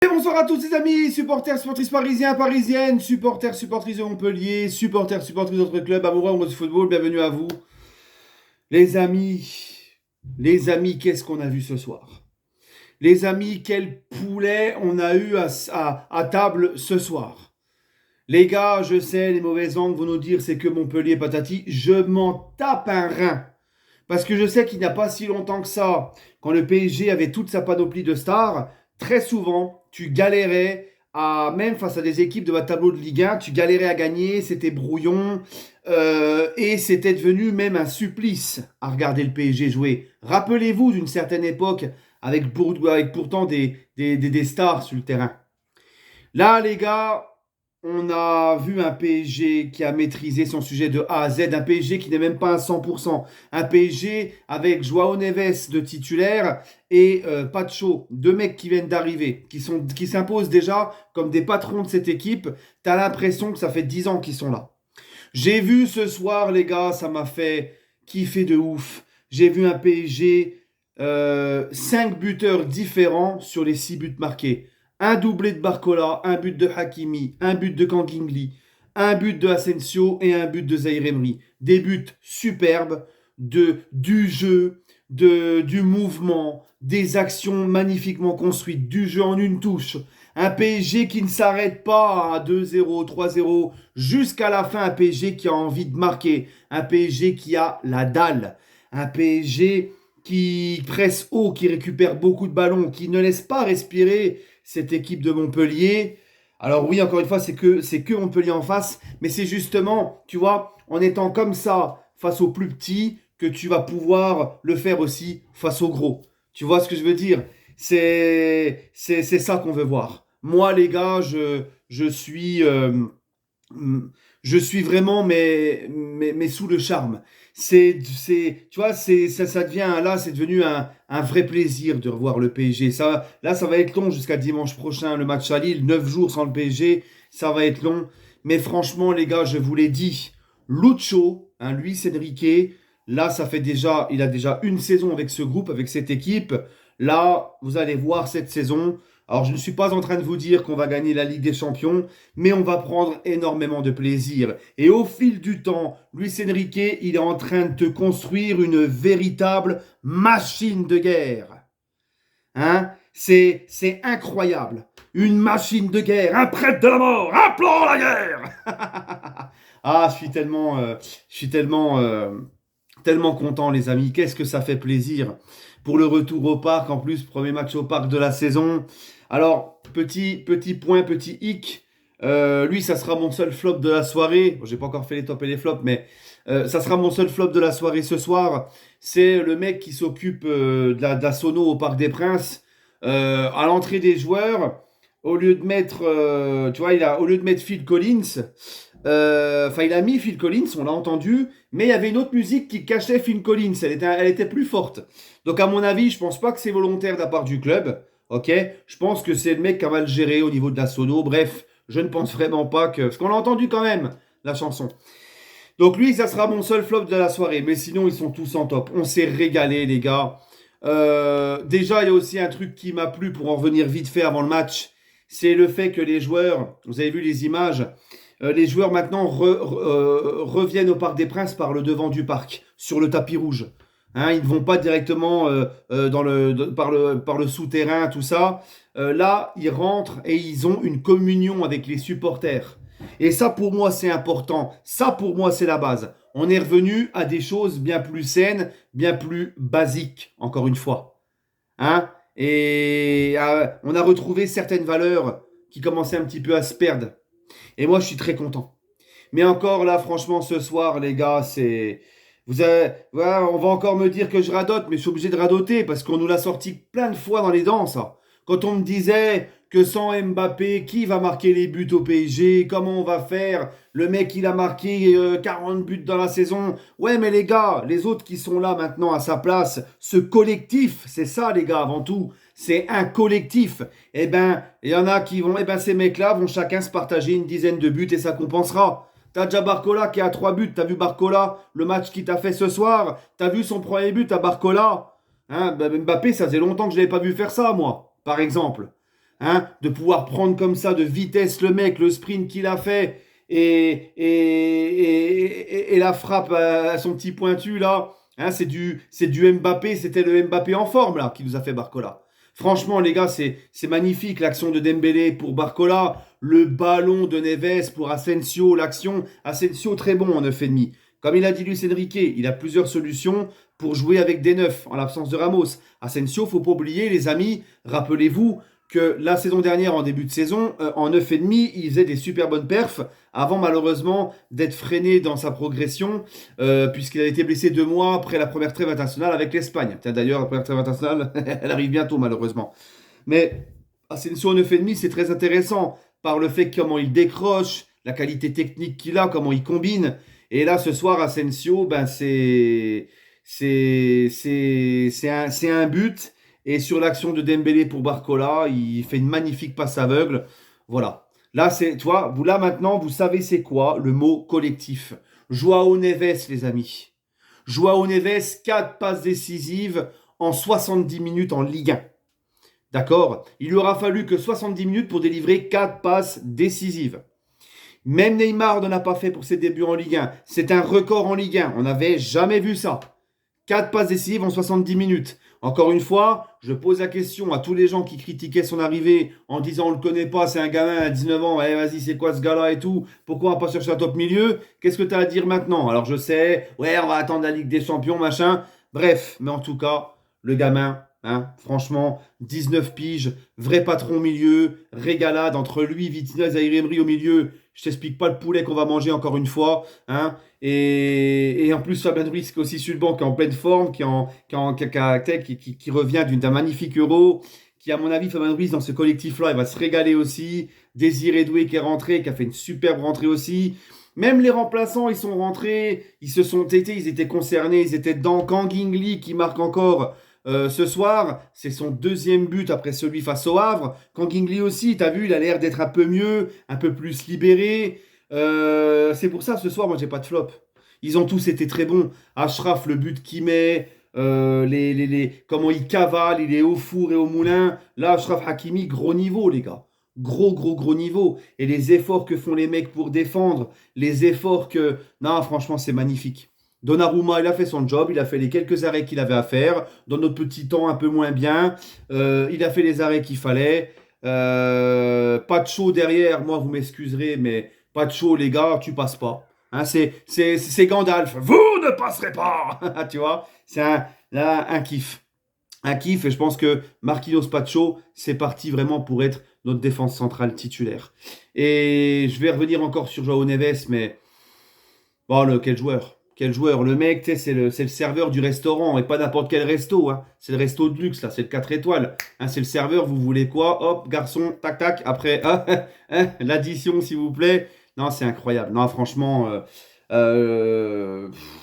Et bonsoir à tous les amis, supporters, supportrices parisiens, parisiennes, supporters, supportrices de Montpellier, supporters, supportrices d'autres clubs, amoureux de football, bienvenue à vous. Les amis, qu'est-ce qu'on a vu ce soir? Les amis, quel poulet on a eu à table ce soir? Les gars, je sais, les mauvaises langues vont nous dire c'est que Montpellier patati, je m'en tape un rein. Parce que je sais qu'il n'y a pas si longtemps que ça, quand le PSG avait toute sa panoplie de stars, très souvent, tu galérais même face à des équipes de votre tableau de Ligue 1, tu galérais à gagner, c'était brouillon, et c'était devenu même un supplice à regarder le PSG jouer. Rappelez-vous d'une certaine époque, avec pourtant des stars sur le terrain. Là, les gars, on a vu un PSG qui a maîtrisé son sujet de A à Z, un PSG qui n'est même pas à 100%, un PSG avec Joao Neves de titulaire et Pacho, deux mecs qui viennent d'arriver, qui s'imposent déjà comme des patrons de cette équipe. T'as l'impression que ça fait 10 ans qu'ils sont là. J'ai vu ce soir, les gars, ça m'a fait kiffer de ouf. J'ai vu un PSG, 5 buteurs différents sur les 6 buts marqués. Un doublé de Barcola, un but de Hakimi, un but de Kangingli, un but de Asensio et un but de Zaïre Emery. Des buts superbes, du jeu, du mouvement, des actions magnifiquement construites, du jeu en une touche. Un PSG qui ne s'arrête pas à 2-0, 3-0, jusqu'à la fin. Un PSG qui a envie de marquer. Un PSG qui a la dalle. Un PSG qui presse haut, qui récupère beaucoup de ballons, qui ne laisse pas respirer cette équipe de Montpellier. Alors oui, encore une fois, c'est que Montpellier en face, mais c'est justement, tu vois, en étant comme ça face aux plus petits, que tu vas pouvoir le faire aussi face aux gros. Tu vois ce que je veux dire? C'est ça qu'on veut voir. Moi, les gars, je suis, je suis vraiment mais sous le charme. Tu vois, ça devient là, c'est devenu un vrai plaisir de revoir le PSG. Là, ça va être long jusqu'à dimanche prochain, le match à Lille. 9 jours sans le PSG, ça va être long. Mais franchement, les gars, je vous l'ai dit, Lucho, Luis Enrique, là, il a déjà une saison avec ce groupe, avec cette équipe. Là, vous allez voir cette saison. Alors, je ne suis pas en train de vous dire qu'on va gagner la Ligue des Champions, mais on va prendre énormément de plaisir. Et au fil du temps, Luis Enrique, il est en train de te construire une véritable machine de guerre. Hein? C'est incroyable. Une machine de guerre, un prêtre de la mort, un plan à la guerre. Ah, tellement content, les amis. Qu'est-ce que ça fait plaisir pour le retour au parc. En plus, premier match au parc de la saison. Alors, petit point, petit hic. Lui, ça sera mon seul flop de la soirée. Bon, j'ai pas encore fait les tops et les flops, mais ça sera mon seul flop de la soirée ce soir. C'est le mec qui s'occupe de la sono au Parc des Princes. À l'entrée des joueurs, au lieu de mettre, tu vois, au lieu de mettre Phil Collins, il a mis Phil Collins, on l'a entendu, mais il y avait une autre musique qui cachait Phil Collins. Elle était plus forte. Donc, à mon avis, je pense pas que c'est volontaire de la part du club. Ok, je pense que c'est le mec qui a mal géré au niveau de la sono. Bref, je ne pense vraiment pas que. Parce qu'on l'a entendu quand même, la chanson. Donc, lui, ça sera mon seul flop de la soirée. Mais sinon, ils sont tous en top. On s'est régalé, les gars. Déjà, il y a aussi un truc qui m'a plu pour en revenir vite fait avant le match. C'est le fait que les joueurs, vous avez vu les images, les joueurs maintenant reviennent au Parc des Princes par le devant du parc, sur le tapis rouge. Hein, ils ne vont pas directement par le souterrain, tout ça. Là, ils rentrent et ils ont une communion avec les supporters. Et ça, pour moi, c'est important. Ça, pour moi, c'est la base. On est revenu à des choses bien plus saines, bien plus basiques, encore une fois. Hein? Et on a retrouvé certaines valeurs qui commençaient un petit peu à se perdre. Et moi, je suis très content. Mais encore là, franchement, ce soir, les gars, voilà, on va encore me dire que je radote, mais je suis obligé de radoter parce qu'on nous l'a sorti plein de fois dans les dents, ça. Quand on me disait que sans Mbappé, qui va marquer les buts au PSG? Comment on va faire? Le mec, il a marqué 40 buts dans la saison. Ouais, mais les gars, les autres qui sont là maintenant à sa place, ce collectif, c'est ça, les gars, avant tout. C'est un collectif. Eh ben, il y en a qui vont, eh ben, ces mecs-là vont chacun se partager une dizaine de buts et ça compensera. T'as déjà Barcola qui a 3 buts. T'as vu Barcola, le match qu'il t'a fait ce soir? T'as vu son premier but à Barcola? Hein, Mbappé, ça faisait longtemps que je l'avais pas vu faire ça, moi, par exemple. hein, de pouvoir prendre comme ça de vitesse le mec, le sprint qu'il a fait, et la frappe à son petit pointu, là, hein, c'est du Mbappé, c'était le Mbappé en forme, là, qui nous a fait Barcola. Franchement, les gars, c'est magnifique l'action de Dembélé pour Barcola, le ballon de Neves pour Asensio, l'action. Asensio, très bon en 9,5. Comme il a dit Luis Enrique, il a plusieurs solutions pour jouer avec des neufs en l'absence de Ramos. Asensio, faut pas oublier, les amis, rappelez-vous que la saison dernière, en début de saison, en 9,5, il faisait des super bonnes perfs avant malheureusement d'être freiné dans sa progression puisqu'il a été blessé 2 mois après la première trêve internationale avec l'Espagne. Tiens, d'ailleurs, la première trêve internationale, elle arrive bientôt malheureusement. Mais Asensio en 9,5, c'est très intéressant par le fait comment il décroche, la qualité technique qu'il a, comment il combine. Et là, ce soir, Asensio, ben, c'est un but. Et sur l'action de Dembélé pour Barcola, il fait une magnifique passe aveugle. Voilà. Là, tu vois, là maintenant, vous savez c'est quoi le mot collectif. Joao Neves, les amis. Joao Neves, 4 passes décisives en 70 minutes en Ligue 1. D'accord? Il lui aura fallu que 70 minutes pour délivrer 4 passes décisives. Même Neymar n'en a pas fait pour ses débuts en Ligue 1. C'est un record en Ligue 1. On n'avait jamais vu ça. 4 passes décisives en 70 minutes. Encore une fois, je pose la question à tous les gens qui critiquaient son arrivée en disant on le connaît pas, c'est un gamin à 19 ans, eh, vas-y, c'est quoi ce gars-là et tout, pourquoi on va pas chercher un top milieu? Qu'est-ce que tu as à dire maintenant? Alors je sais, ouais, on va attendre la Ligue des Champions, machin. Bref, mais en tout cas, le gamin, hein, franchement, 19 piges, vrai patron au milieu, régalade entre lui, Vitinha et Zaïre Emery au milieu. Je t'explique pas le poulet qu'on va manger encore une fois, hein. Et en plus, Fabien Ruiz, qui est aussi sur le banc, qui est en pleine forme, qui revient d'un magnifique Euro, qui, à mon avis, Fabien Ruiz, dans ce collectif-là, il va se régaler aussi. Désiré Doué, qui est rentré, qui a fait une superbe rentrée aussi. Même les remplaçants, ils sont rentrés, ils étaient concernés, ils étaient dedans. Kang-in Lee, qui marque encore ce soir, c'est son 2e but après celui face au Havre. Kang-in Lee aussi, t'as vu, il a l'air d'être un peu mieux, un peu plus libéré. C'est pour ça, ce soir, moi, j'ai pas de flop. Ils ont tous été très bons. Ashraf, le but qu'il met, comment il cavale, il est au four et au moulin. Là, Ashraf Hakimi, gros niveau, les gars. Gros niveau. Et les efforts que font les mecs pour défendre, les efforts que... Non, franchement, c'est magnifique. Donnarumma, il a fait son job, il a fait les quelques arrêts qu'il avait à faire, dans notre petit temps un peu moins bien. Il a fait les arrêts qu'il fallait. Pas de chaud derrière, moi, vous m'excuserez, mais... Pas de chaud, les gars, tu passes pas. Hein, c'est Gandalf. Vous ne passerez pas. Tu vois, c'est un kiff. Un kiff, et je pense que Marquinhos Pacho, c'est parti vraiment pour être notre défense centrale titulaire. Et je vais revenir encore sur Joao Neves, mais bon, quel joueur. Quel joueur. Le mec, c'est le serveur du restaurant, et pas n'importe quel resto. Hein. C'est le resto de luxe, là, c'est le 4 étoiles. Hein, c'est le serveur, vous voulez quoi? Hop, garçon, tac, tac. Après, l'addition, s'il vous plaît. Non, c'est incroyable. Non, franchement,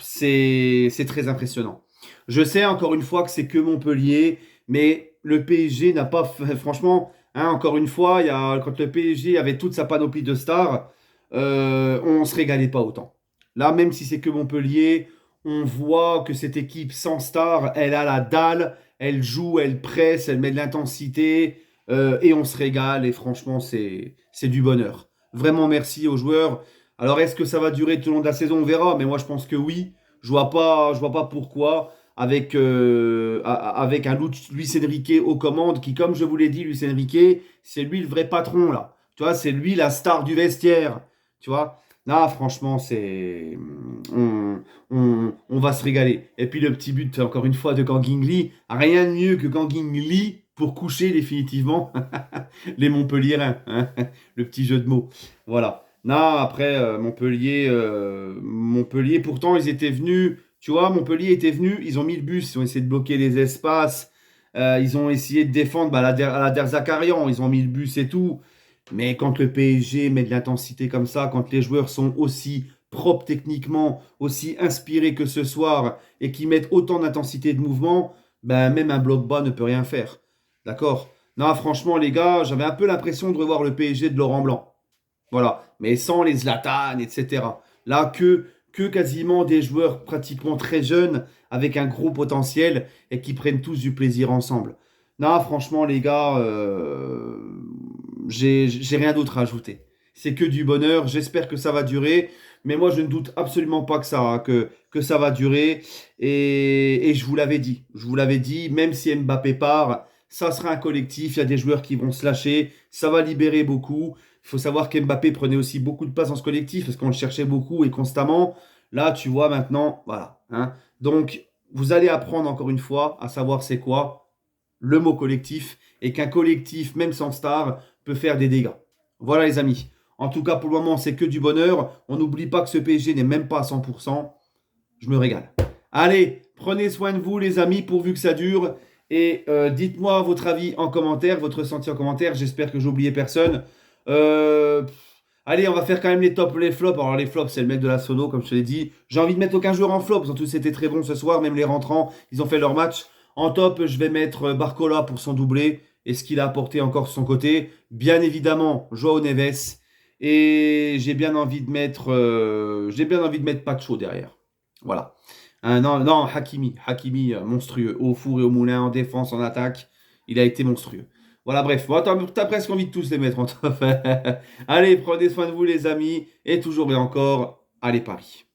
c'est très impressionnant. Je sais encore une fois que c'est que Montpellier, mais le PSG n'a pas... Franchement, hein, encore une fois, quand le PSG avait toute sa panoplie de stars, on ne se régalait pas autant. Là, même si c'est que Montpellier, on voit que cette équipe sans stars, elle a la dalle, elle joue, elle presse, elle met de l'intensité, et on se régale, et franchement, c'est du bonheur. Vraiment merci aux joueurs. Alors, est-ce que ça va durer tout au long de la saison? On verra, mais moi, je pense que oui. Je vois pas pourquoi, avec un Luis Enrique aux commandes, qui, comme je vous l'ai dit, Luis Enrique, c'est lui le vrai patron, là. Tu vois, c'est lui la star du vestiaire. Tu vois? Là, franchement, on va se régaler. Et puis, le petit but, encore une fois, de Kang In Lee. Rien de mieux que Kang In Lee pour coucher définitivement les Montpelliérains. Hein. Le petit jeu de mots. Voilà. Non, après, Montpellier, pourtant, ils étaient venus, tu vois, Montpellier était venu, ils ont mis le bus, ils ont essayé de bloquer les espaces, ils ont essayé de défendre à la Der Zakarian, ils ont mis le bus et tout. Mais quand le PSG met de l'intensité comme ça, quand les joueurs sont aussi propres techniquement, aussi inspirés que ce soir, et qui mettent autant d'intensité de mouvement, ben même un bloc bas ne peut rien faire. D'accord? Non, franchement, les gars, j'avais un peu l'impression de revoir le PSG de Laurent Blanc. Voilà, mais sans les Zlatan, etc. Là, que quasiment des joueurs pratiquement très jeunes, avec un gros potentiel, et qui prennent tous du plaisir ensemble. Non, franchement, les gars, j'ai rien d'autre à ajouter. C'est que du bonheur. J'espère que ça va durer. Mais moi, je ne doute absolument pas que ça va durer. Et je vous l'avais dit. Je vous l'avais dit, même si Mbappé part, ça sera un collectif. Il y a des joueurs qui vont se lâcher. Ça va libérer beaucoup. Il faut savoir qu'Mbappé prenait aussi beaucoup de place dans ce collectif parce qu'on le cherchait beaucoup et constamment. Là, tu vois, maintenant, voilà, hein. Donc, vous allez apprendre encore une fois à savoir c'est quoi le mot collectif et qu'un collectif, même sans star, peut faire des dégâts. Voilà les amis. En tout cas, pour le moment, c'est que du bonheur. On n'oublie pas que ce PSG n'est même pas à 100%. Je me régale. Allez, prenez soin de vous les amis, pourvu que ça dure. Et dites-moi votre avis en commentaire, votre ressenti en commentaire. J'espère que j'ai oublié personne. Euh, Allez, on va faire quand même les tops, les flops. Alors les flops, c'est le mec de la sono, comme je te l'ai dit. J'ai envie de mettre aucun joueur en flop. Surtout, c'était très bon ce soir. Même les rentrants, ils ont fait leur match. En top, je vais mettre Barcola pour son doublé et ce qu'il a apporté encore sur son côté. Bien évidemment, Joao Neves. Et j'ai bien envie de mettre Pacho derrière. Voilà. Non, non, Hakimi. Hakimi, monstrueux. Au four et au moulin, en défense, en attaque. Il a été monstrueux. Voilà, bref. Bon, t'as presque envie de tous les mettre en top. Allez, prenez soin de vous, les amis. Et toujours et encore, allez, Paris.